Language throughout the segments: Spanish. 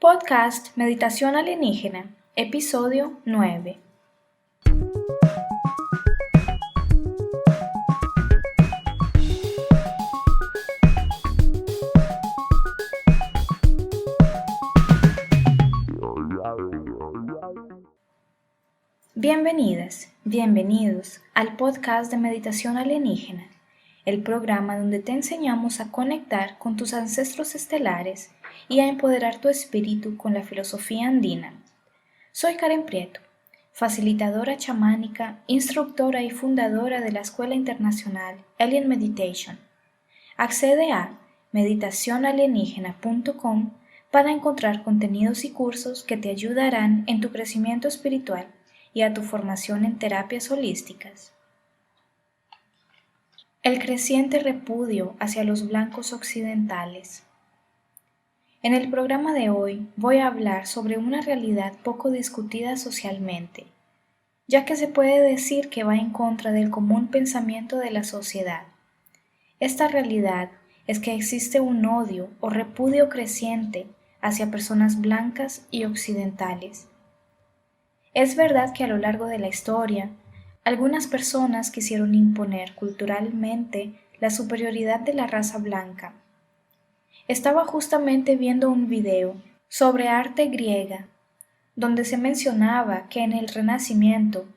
Podcast Meditación Alienígena, episodio 9. Bienvenidas, bienvenidos al podcast de Meditación Alienígena, el programa donde te enseñamos a conectar con tus ancestros estelares y a empoderar tu espíritu con la filosofía andina. Soy Karen Prieto, facilitadora chamánica, instructora y fundadora de la Escuela Internacional Alien Meditation. Accede a meditacionalienígena.com para encontrar contenidos y cursos que te ayudarán en tu crecimiento espiritual y a tu formación en terapias holísticas. El creciente repudio hacia los blancos occidentales. En el programa de hoy voy a hablar sobre una realidad poco discutida socialmente, ya que se puede decir que va en contra del común pensamiento de la sociedad. Esta realidad es que existe un odio o repudio creciente hacia personas blancas y occidentales. Es verdad que a lo largo de la historia, algunas personas quisieron imponer culturalmente la superioridad de la raza blanca. Estaba justamente viendo un video sobre arte griega, donde se mencionaba que en el Renacimiento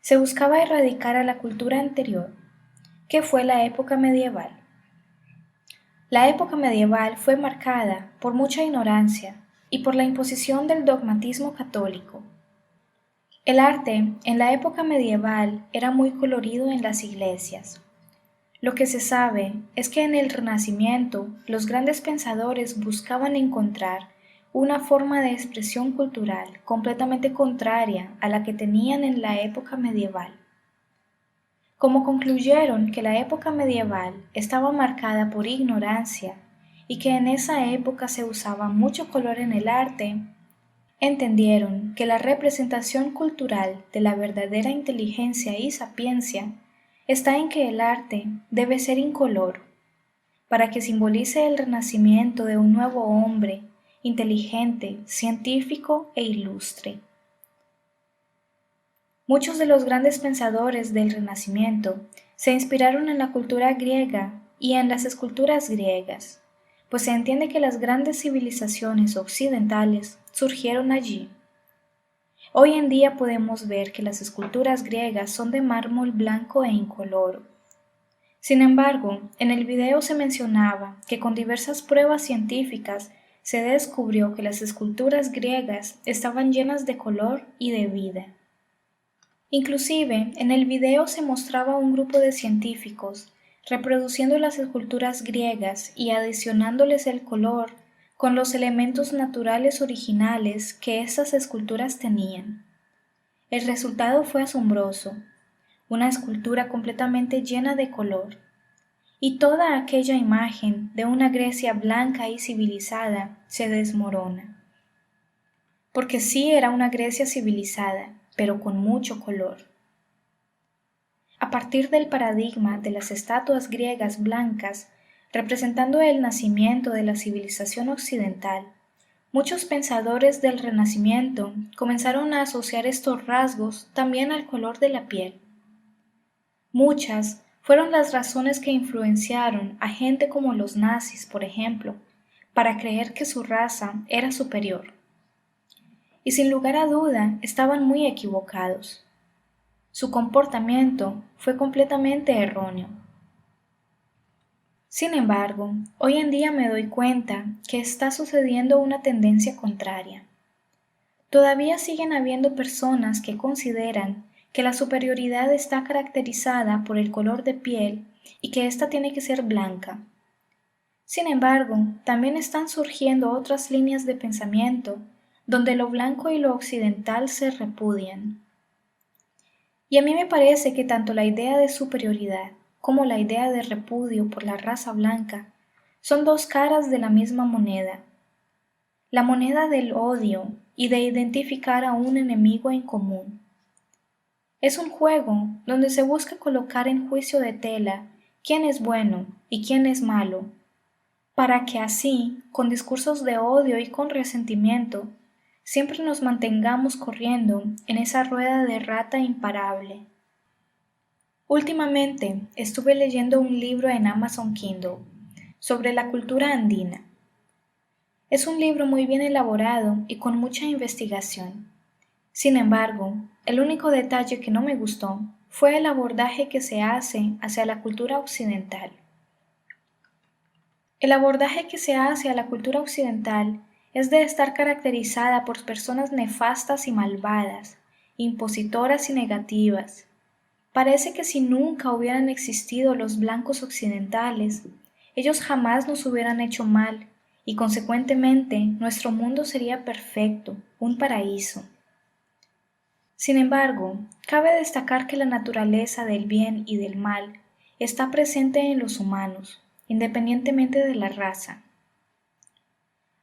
se buscaba erradicar a la cultura anterior, que fue la época medieval. La época medieval fue marcada por mucha ignorancia y por la imposición del dogmatismo católico. El arte en la época medieval era muy colorido en las iglesias. Lo que se sabe es que en el Renacimiento los grandes pensadores buscaban encontrar una forma de expresión cultural completamente contraria a la que tenían en la época medieval. Como concluyeron que la época medieval estaba marcada por ignorancia y que en esa época se usaba mucho color en el arte, entendieron que la representación cultural de la verdadera inteligencia y sapiencia está en que el arte debe ser incoloro, para que simbolice el renacimiento de un nuevo hombre, inteligente, científico e ilustre. Muchos de los grandes pensadores del Renacimiento se inspiraron en la cultura griega y en las esculturas griegas, pues se entiende que las grandes civilizaciones occidentales surgieron allí. Hoy en día podemos ver que las esculturas griegas son de mármol blanco e incoloro. Sin embargo, en el video se mencionaba que con diversas pruebas científicas se descubrió que las esculturas griegas estaban llenas de color y de vida. Inclusive, en el video se mostraba un grupo de científicos reproduciendo las esculturas griegas y adicionándoles el color con los elementos naturales originales que estas esculturas tenían. El resultado fue asombroso, una escultura completamente llena de color, y toda aquella imagen de una Grecia blanca y civilizada se desmorona. Porque sí era una Grecia civilizada, pero con mucho color. A partir del paradigma de las estatuas griegas blancas, representando el nacimiento de la civilización occidental, muchos pensadores del Renacimiento comenzaron a asociar estos rasgos también al color de la piel. Muchas fueron las razones que influenciaron a gente como los nazis, por ejemplo, para creer que su raza era superior. Y sin lugar a duda estaban muy equivocados. Su comportamiento fue completamente erróneo. Sin embargo, hoy en día me doy cuenta que está sucediendo una tendencia contraria. Todavía siguen habiendo personas que consideran que la superioridad está caracterizada por el color de piel y que ésta tiene que ser blanca. Sin embargo, también están surgiendo otras líneas de pensamiento donde lo blanco y lo occidental se repudian. Y a mí me parece que tanto la idea de superioridad como la idea de repudio por la raza blanca son dos caras de la misma moneda. La moneda del odio y de identificar a un enemigo en común. Es un juego donde se busca colocar en juicio de tela quién es bueno y quién es malo, para que así, con discursos de odio y con resentimiento, siempre nos mantengamos corriendo en esa rueda de rata imparable. Últimamente estuve leyendo un libro en Amazon Kindle sobre la cultura andina. Es un libro muy bien elaborado y con mucha investigación. Sin embargo, el único detalle que no me gustó fue el abordaje que se hace hacia la cultura occidental. El abordaje que se hace a la cultura occidental es de estar caracterizada por personas nefastas y malvadas, impositoras y negativas. Parece que si nunca hubieran existido los blancos occidentales, ellos jamás nos hubieran hecho mal y consecuentemente nuestro mundo sería perfecto, un paraíso. Sin embargo, cabe destacar que la naturaleza del bien y del mal está presente en los humanos, independientemente de la raza.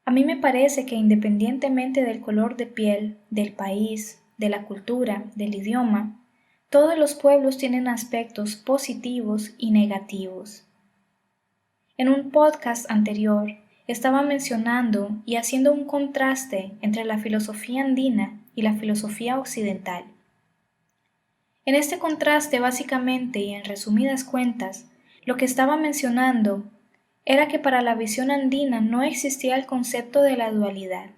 A mí me parece que independientemente del color de piel, del país, de la cultura, del idioma, todos los pueblos tienen aspectos positivos y negativos. En un podcast anterior estaba mencionando y haciendo un contraste entre la filosofía andina y la filosofía occidental. En este contraste, básicamente y en resumidas cuentas, lo que estaba mencionando era que para la visión andina no existía el concepto de la dualidad.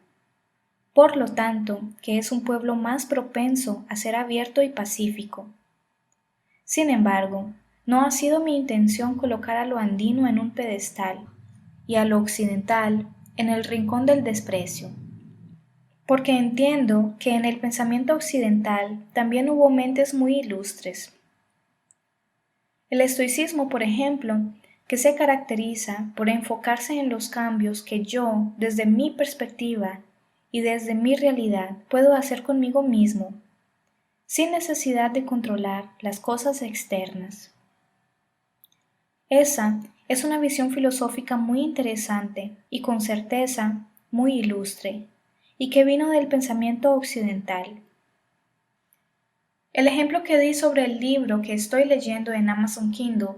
Por lo tanto, que es un pueblo más propenso a ser abierto y pacífico. Sin embargo, no ha sido mi intención colocar a lo andino en un pedestal y a lo occidental en el rincón del desprecio, porque entiendo que en el pensamiento occidental también hubo mentes muy ilustres. El estoicismo, por ejemplo, que se caracteriza por enfocarse en los cambios que yo, desde mi perspectiva y desde mi realidad, puedo hacer conmigo mismo, sin necesidad de controlar las cosas externas. Esa es una visión filosófica muy interesante y con certeza muy ilustre, y que vino del pensamiento occidental. El ejemplo que di sobre el libro que estoy leyendo en Amazon Kindle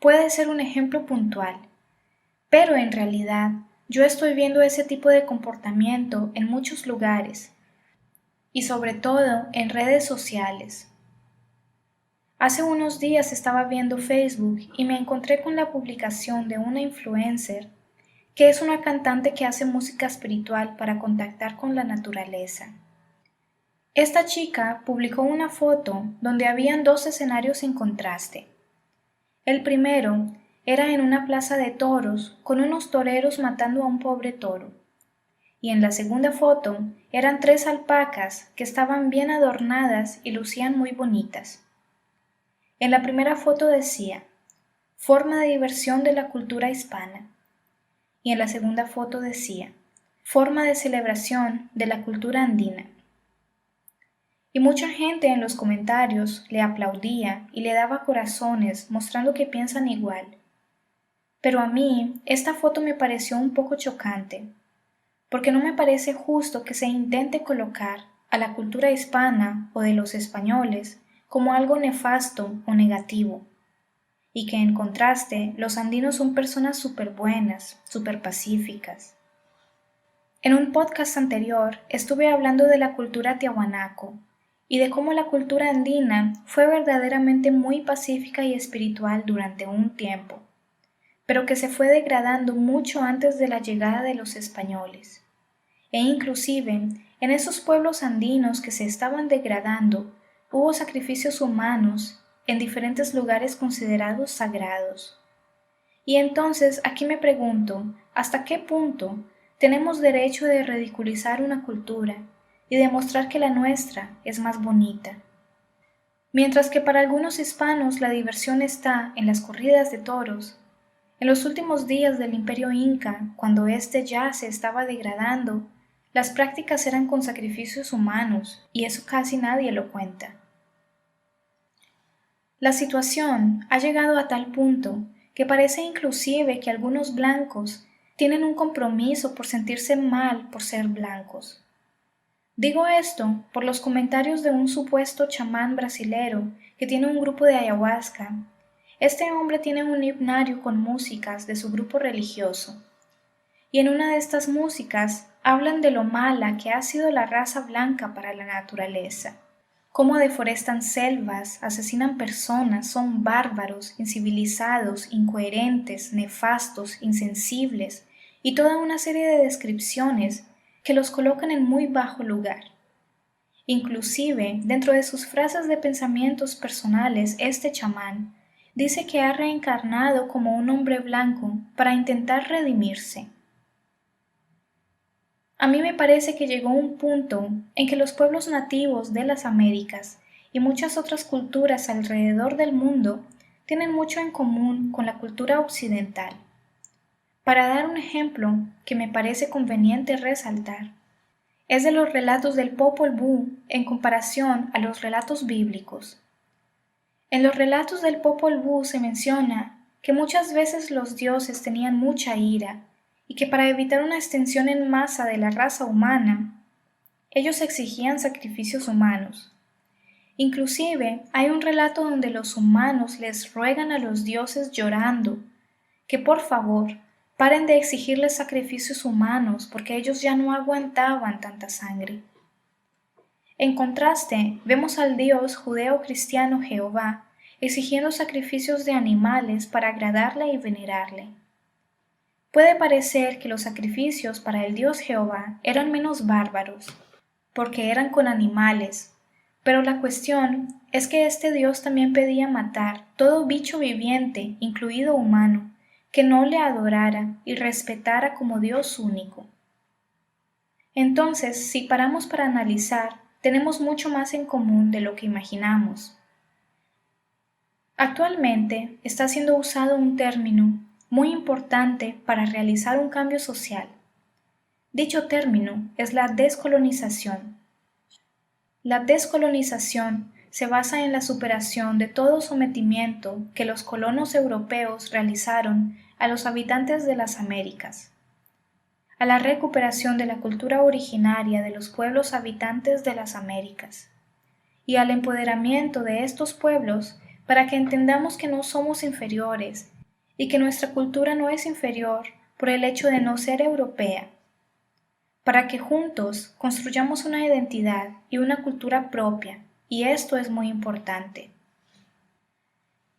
puede ser un ejemplo puntual, pero en realidad yo estoy viendo ese tipo de comportamiento en muchos lugares, y sobre todo en redes sociales. Hace unos días estaba viendo Facebook y me encontré con la publicación de una influencer que es una cantante que hace música espiritual para contactar con la naturaleza. Esta chica publicó una foto donde habían dos escenarios en contraste. El primero era en una plaza de toros con unos toreros matando a un pobre toro. Y en la segunda foto eran tres alpacas que estaban bien adornadas y lucían muy bonitas. En la primera foto decía, forma de diversión de la cultura hispana. Y en la segunda foto decía, forma de celebración de la cultura andina. Y mucha gente en los comentarios le aplaudía y le daba corazones mostrando que piensan igual. Pero a mí esta foto me pareció un poco chocante, porque no me parece justo que se intente colocar a la cultura hispana o de los españoles como algo nefasto o negativo, y que en contraste los andinos son personas súper buenas, súper pacíficas. En un podcast anterior estuve hablando de la cultura tiahuanaco y de cómo la cultura andina fue verdaderamente muy pacífica y espiritual durante un tiempo, pero que se fue degradando mucho antes de la llegada de los españoles. E inclusive, en esos pueblos andinos que se estaban degradando, hubo sacrificios humanos en diferentes lugares considerados sagrados. Y entonces aquí me pregunto, ¿hasta qué punto tenemos derecho de ridiculizar una cultura y demostrar que la nuestra es más bonita? Mientras que para algunos hispanos la diversión está en las corridas de toros, en los últimos días del Imperio Inca, cuando éste ya se estaba degradando, las prácticas eran con sacrificios humanos, y eso casi nadie lo cuenta. La situación ha llegado a tal punto que parece inclusive que algunos blancos tienen un compromiso por sentirse mal por ser blancos. Digo esto por los comentarios de un supuesto chamán brasilero que tiene un grupo de ayahuasca, Este hombre tiene un himnario con músicas de su grupo religioso, y en una de estas músicas hablan de lo mala que ha sido la raza blanca para la naturaleza, cómo deforestan selvas, asesinan personas, son bárbaros, incivilizados, incoherentes, nefastos, insensibles, y toda una serie de descripciones que los colocan en muy bajo lugar. Inclusive, dentro de sus frases de pensamientos personales, este chamán dice que ha reencarnado como un hombre blanco para intentar redimirse. A mí me parece que llegó un punto en que los pueblos nativos de las Américas y muchas otras culturas alrededor del mundo tienen mucho en común con la cultura occidental. Para dar un ejemplo que me parece conveniente resaltar, es de los relatos del Popol Vuh en comparación a los relatos bíblicos. En los relatos del Popol Vuh se menciona que muchas veces los dioses tenían mucha ira y que para evitar una extensión en masa de la raza humana, ellos exigían sacrificios humanos. Inclusive hay un relato donde los humanos les ruegan a los dioses llorando que por favor paren de exigirles sacrificios humanos porque ellos ya no aguantaban tanta sangre. En contraste, vemos al Dios judeo-cristiano Jehová exigiendo sacrificios de animales para agradarle y venerarle. Puede parecer que los sacrificios para el Dios Jehová eran menos bárbaros, porque eran con animales, pero la cuestión es que este Dios también pedía matar todo bicho viviente, incluido humano, que no le adorara y respetara como Dios único. Entonces, si paramos para analizar, tenemos mucho más en común de lo que imaginamos. Actualmente está siendo usado un término muy importante para realizar un cambio social. Dicho término es la descolonización. La descolonización se basa en la superación de todo sometimiento que los colonos europeos realizaron a los habitantes de las Américas, a la recuperación de la cultura originaria de los pueblos habitantes de las Américas, y al empoderamiento de estos pueblos para que entendamos que no somos inferiores y que nuestra cultura no es inferior por el hecho de no ser europea, para que juntos construyamos una identidad y una cultura propia, y esto es muy importante.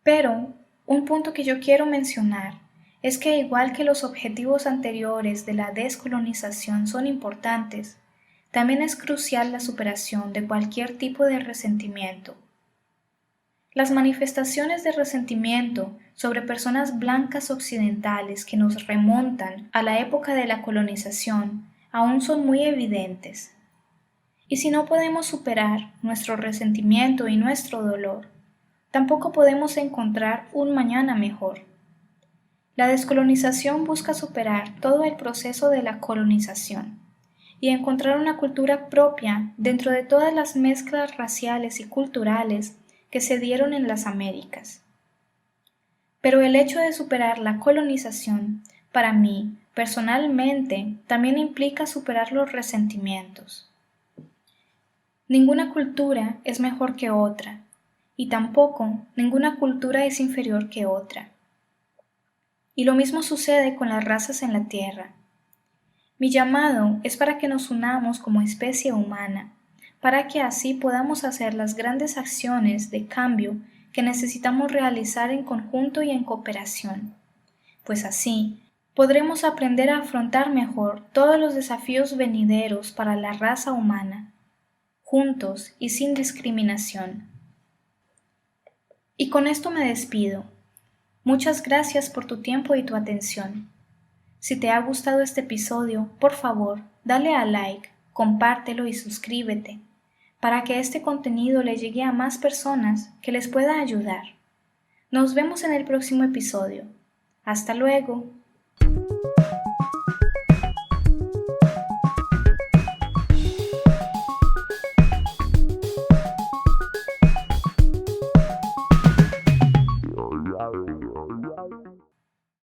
Pero un punto que yo quiero mencionar es que igual que los objetivos anteriores de la descolonización son importantes, también es crucial la superación de cualquier tipo de resentimiento. Las manifestaciones de resentimiento sobre personas blancas occidentales que nos remontan a la época de la colonización aún son muy evidentes. Y si no podemos superar nuestro resentimiento y nuestro dolor, tampoco podemos encontrar un mañana mejor. La descolonización busca superar todo el proceso de la colonización y encontrar una cultura propia dentro de todas las mezclas raciales y culturales que se dieron en las Américas. Pero el hecho de superar la colonización, para mí, personalmente, también implica superar los resentimientos. Ninguna cultura es mejor que otra, y tampoco ninguna cultura es inferior que otra. Y lo mismo sucede con las razas en la Tierra. Mi llamado es para que nos unamos como especie humana, para que así podamos hacer las grandes acciones de cambio que necesitamos realizar en conjunto y en cooperación, pues así podremos aprender a afrontar mejor todos los desafíos venideros para la raza humana, juntos y sin discriminación. Y con esto me despido. Muchas gracias por tu tiempo y tu atención. Si te ha gustado este episodio, por favor, dale a like, compártelo y suscríbete, para que este contenido le llegue a más personas que les pueda ayudar. Nos vemos en el próximo episodio. Hasta luego.